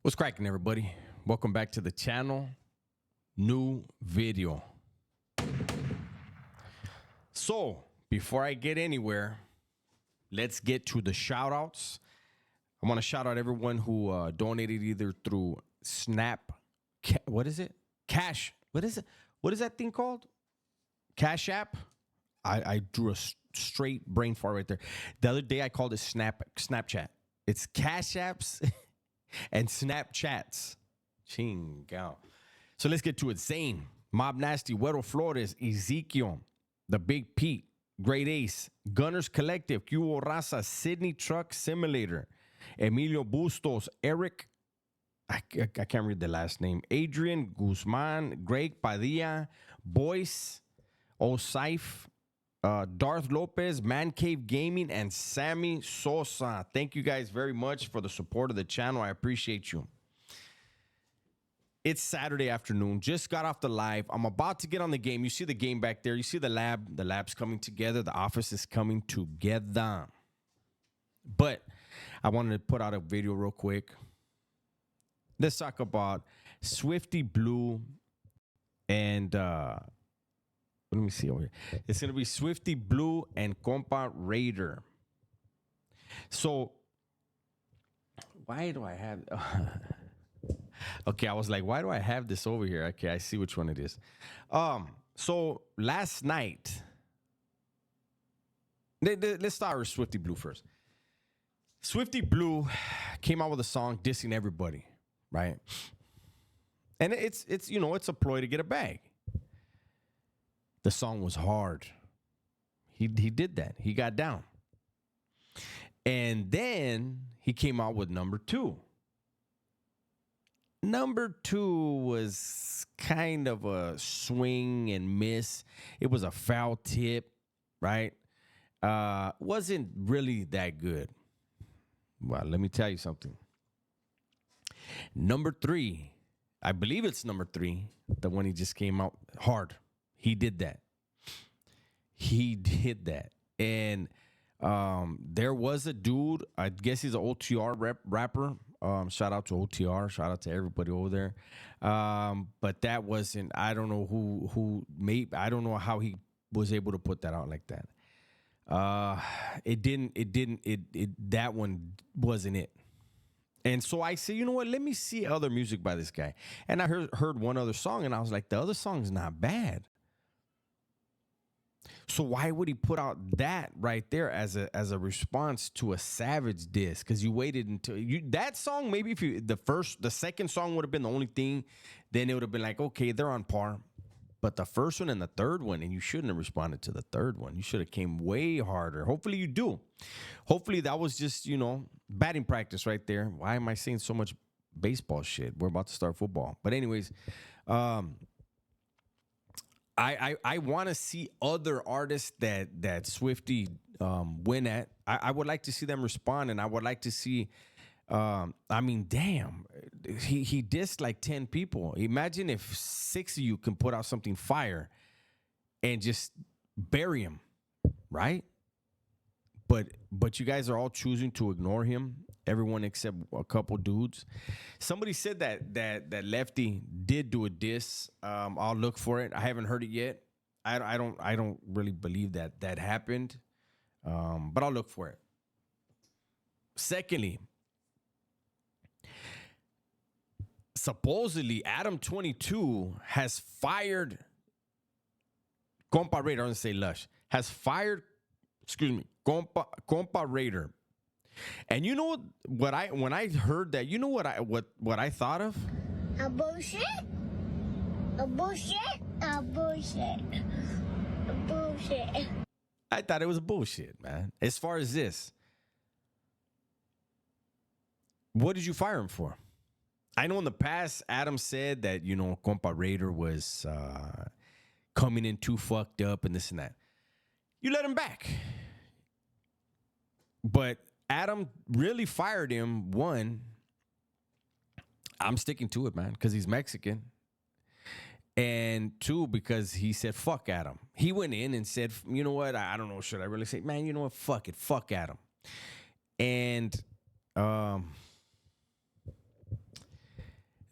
What's cracking, everybody? Welcome back to the channel. New video. So, before I get anywhere, let's get to the shout outs. I want to shout out everyone who donated either through Snap. What is it? Cash. What is it? What is that thing called? Cash App. I drew a straight brain fart right there. The other day I called it Snapchat. It's Cash Apps and Snapchats. Chingao. So let's get to it. Zane, Mob Nasty, Güero Flores, Ezekiel, The Big Pete, Great Ace, Gunners Collective, Cubo Raza, Sydney Truck Simulator, Emilio Bustos, Eric, I can't read the last name, Adrian Guzman, Greg Padilla, Boyce, Osaif, Darth Lopez, Man Cave Gaming, and Sammy Sosa. Thank you guys very much for the support of the channel. I appreciate you. It's Saturday afternoon. Just got off the live. I'm about to get on the game. You see the game back there. You see the lab. The lab's coming together. The office is coming together. But I wanted to put out a video real quick. Let's talk about Swifty Blue and let me see over here. It's going to be Swifty Blue and Compa Raider. So, why do I have... Okay, I was like, why do I have this over here? Okay, I see which one it is. So, last night... Let's start with Swifty Blue first. Swifty Blue came out with a song dissing everybody, right? And it's a ploy to get a bag. The song was hard. He did that. He got down. And then he came out with number 2. Number 2 was kind of a swing and miss. It was a foul tip, right? Wasn't really that good. Well, let me tell you something. Number 3, I believe it's number 3, the one he just came out hard. He did that. He did that. And there was a dude, I guess he's an OTR rapper. Shout out to OTR. Shout out to everybody over there. But that wasn't, I don't know who made, I don't know how he was able to put that out like that. That one wasn't it. And so I said, you know what? Let me see other music by this guy. And I heard one other song, and I was like, the other song's not bad. So why would he put out that right there as a response to a Savage diss? Because you waited until that song. Maybe if the second song would have been the only thing, then it would have been like, okay, they're on par. But the first one and the third one, and you shouldn't have responded to the third one. You should have came way harder. Hopefully you do. Hopefully that was just, batting practice right there. Why am I saying so much baseball shit? We're about to start football. But anyways, I want to see other artists that Swifty win at. I would like to see them respond, and I would like to see. Damn, he dissed like 10 people. Imagine if 6 of you can put out something fire and just bury him, right? But you guys are all choosing to ignore him. Everyone except a couple dudes. Somebody said that Lefty did do a diss. I'll look for it. I haven't heard it yet. I don't really believe that happened. But I'll look for it. Secondly, supposedly Adam 22 has fired Compa Raider. I don't say Lush. Has fired, Compa Raider. And you know what when I heard that, you know what I thought of? A bullshit? A bullshit? A bullshit. A bullshit. I thought it was bullshit, man. As far as this, what did you fire him for? I know in the past, Adam said that, Compa Raider was coming in too fucked up and this and that. You let him back. But Adam really fired him. 1, I'm sticking to it, man, because he's Mexican. And 2, because he said, fuck Adam. He went in and said, you know what? I don't know. Should I really say, man, you know what? Fuck it. Fuck Adam. And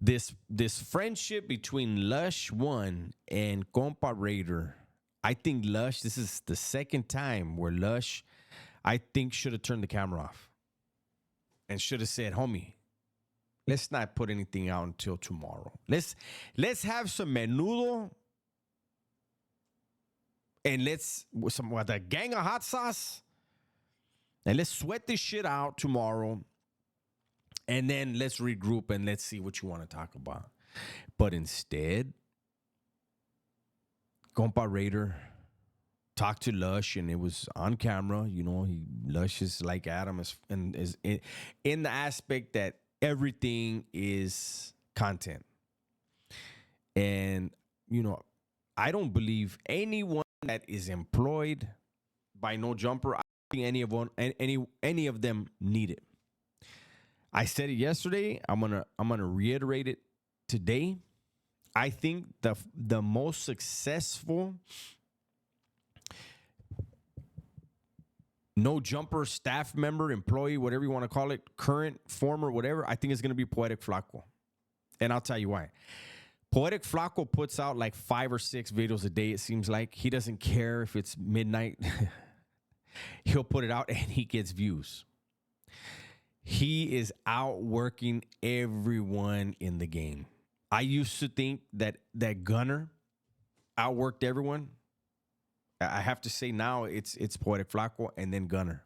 this friendship between Lush One and Compa Raider. I think Lush, this is the second time where Lush, I think, should have turned the camera off and should have said, homie, let's not put anything out until tomorrow. Let's have some menudo and with a gang of hot sauce, and let's sweat this shit out tomorrow. And then let's regroup and let's see what you want to talk about. But instead, Compa Raider talked to Lush, and it was on camera. You know, Lush is like Adam is in the aspect that everything is content. And, you know, I don't believe anyone that is employed by No Jumper, I don't think any of them need it. I said it yesterday. I'm gonna reiterate it today. I think the most successful No Jumper staff member, employee, whatever you want to call it, current, former, whatever, I think it's gonna be Poetic Flaco. And I'll tell you why. Poetic Flaco puts out like 5 or 6 videos a day, it seems like. He doesn't care if it's midnight. He'll put it out and he gets views. He is outworking everyone in the game. I used to think that Gunner outworked everyone. I have to say now it's Poetic Flaco and then Gunner.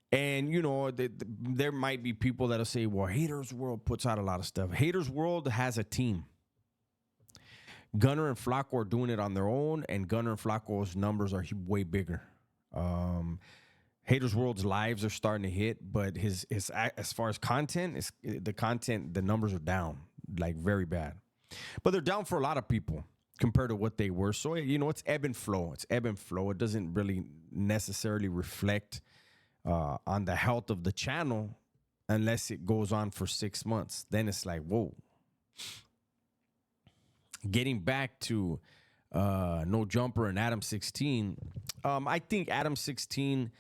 And, you know, there might be people that'll say, well, Haters World puts out a lot of stuff. Haters World has a team. Gunner and Flaco are doing it on their own, and Gunner and Flaco's numbers are way bigger. Haters World's lives are starting to hit, but his as far as content, the numbers are down, like very bad. But they're down for a lot of people compared to what they were. So, you know, it's ebb and flow. It's ebb and flow. It doesn't really necessarily reflect on the health of the channel unless it goes on for 6 months. Then it's like, whoa. Getting back to No Jumper and Adam 16, I think Adam 16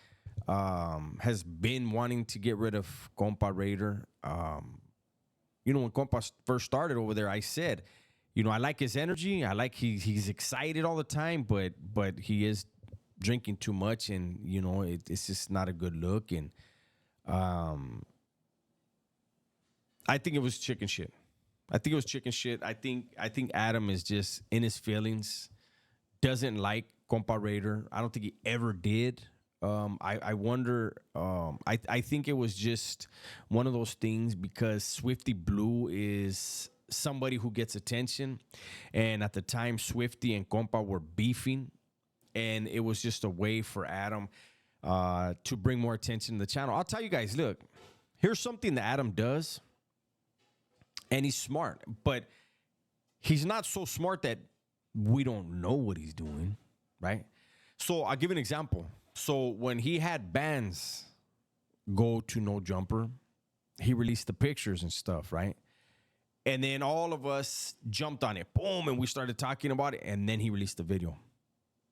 has been wanting to get rid of Compa Raider. You know, when Compa first started over there, I said, you know, I like his energy. I like he's excited all the time, but he is drinking too much, and you know, it's just not a good look. And I think it was chicken shit. I think Adam is just in his feelings, doesn't like Compa Raider. I don't think he ever did. I wonder, I think it was just one of those things because Swifty Blue is somebody who gets attention. And at the time, Swifty and Compa were beefing. And it was just a way for Adam to bring more attention to the channel. I'll tell you guys, look, here's something that Adam does. And he's smart, but he's not so smart that we don't know what he's doing, right? So I'll give an example. So when he had bands go to No Jumper, he released the pictures and stuff, right? And then all of us jumped on it, boom, and we started talking about it, and then he released the video.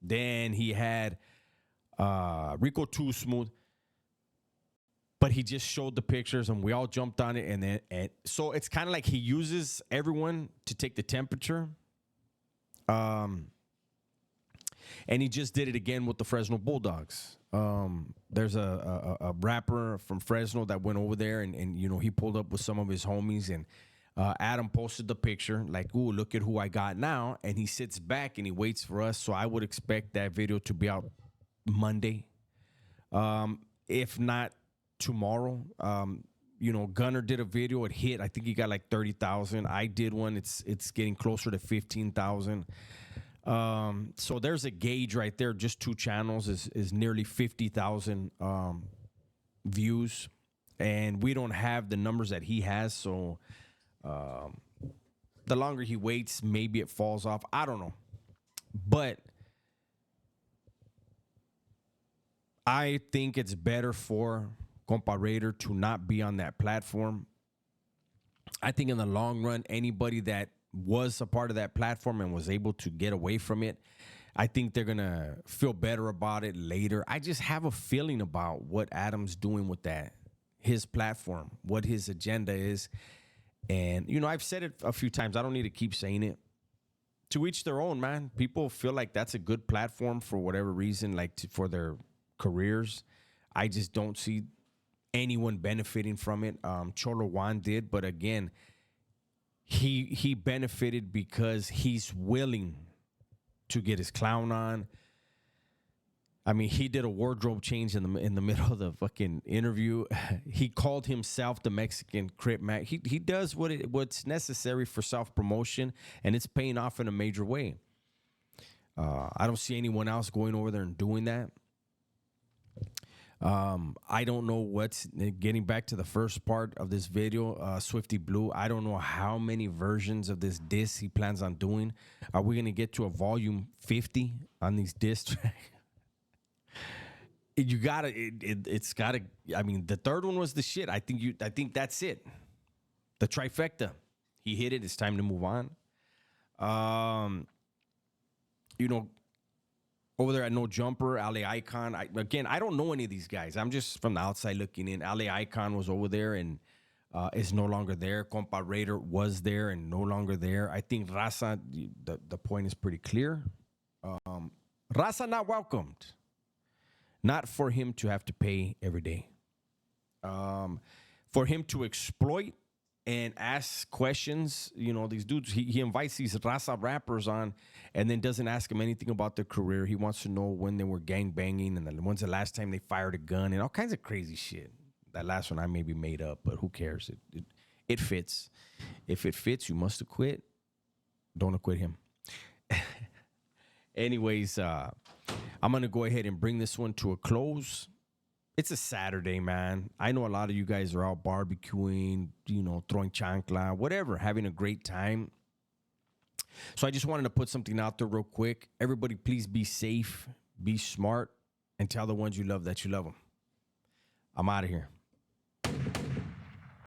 Then he had Rico Too Smooth, but he just showed the pictures, and we all jumped on it, and so it's kind of like he uses everyone to take the temperature. And he just did it again with the Fresno Bulldogs. There's a rapper from Fresno that went over there, and you know, he pulled up with some of his homies, and Adam posted the picture like, ooh, look at who I got now. And he sits back and he waits for us. So I would expect that video to be out Monday. If not tomorrow. You know, Gunner did a video, it hit. I think he got like 30,000. I did one. It's getting closer to 15,000. So there's a gauge right there. Just 2 channels is nearly 50,000 views, and we don't have the numbers that he has. So the longer he waits, maybe it falls off. I don't know, but I think it's better for Compa Raider to not be on that platform. I think in the long run, anybody that was a part of that platform and was able to get away from it, I think they're going to feel better about it later. I just have a feeling about what Adam's doing with that, his platform, what his agenda is. And, I've said it a few times. I don't need to keep saying it. To each their own, man. People feel like that's a good platform for whatever reason, like for their careers. I just don't see anyone benefiting from it. Cholo Juan did, but again, he benefited because he's willing to get his clown on. I mean, he did a wardrobe change in the middle of the fucking interview. He called himself the Mexican Crip Mac. He does what's necessary for self-promotion, and it's paying off in a major way. I don't see anyone else going over there and doing that. I don't know what's getting back to the first part of this video, Swifty Blue. I don't know how many versions of this diss he plans on doing. Are we going to get to a volume 50 on these diss tracks? It's gotta. I mean, the third one was the shit. I think that's it. The trifecta. He hit it. It's time to move on. Over there at No Jumper, Ale Icon. I don't know any of these guys. I'm just from the outside looking in. Ale Icon was over there and is no longer there. Compa Raider was there and no longer there. I think Raza, the point is pretty clear. Raza not welcomed. Not for him to have to pay every day. For him to exploit and ask questions. These dudes, he invites these Raza rappers on and then doesn't ask them anything about their career. He wants to know when they were gang banging and then when's the last time they fired a gun and all kinds of crazy shit. That last one I maybe made up, but who cares? It fits. If it fits, you must acquit. Don't acquit him. Anyways, I'm going to go ahead and bring this one to a close. It's a Saturday, man. I know a lot of you guys are out barbecuing, throwing chancla, whatever, having a great time. So I just wanted to put something out there real quick. Everybody, please be safe, be smart, and tell the ones you love that you love them. I'm out of here.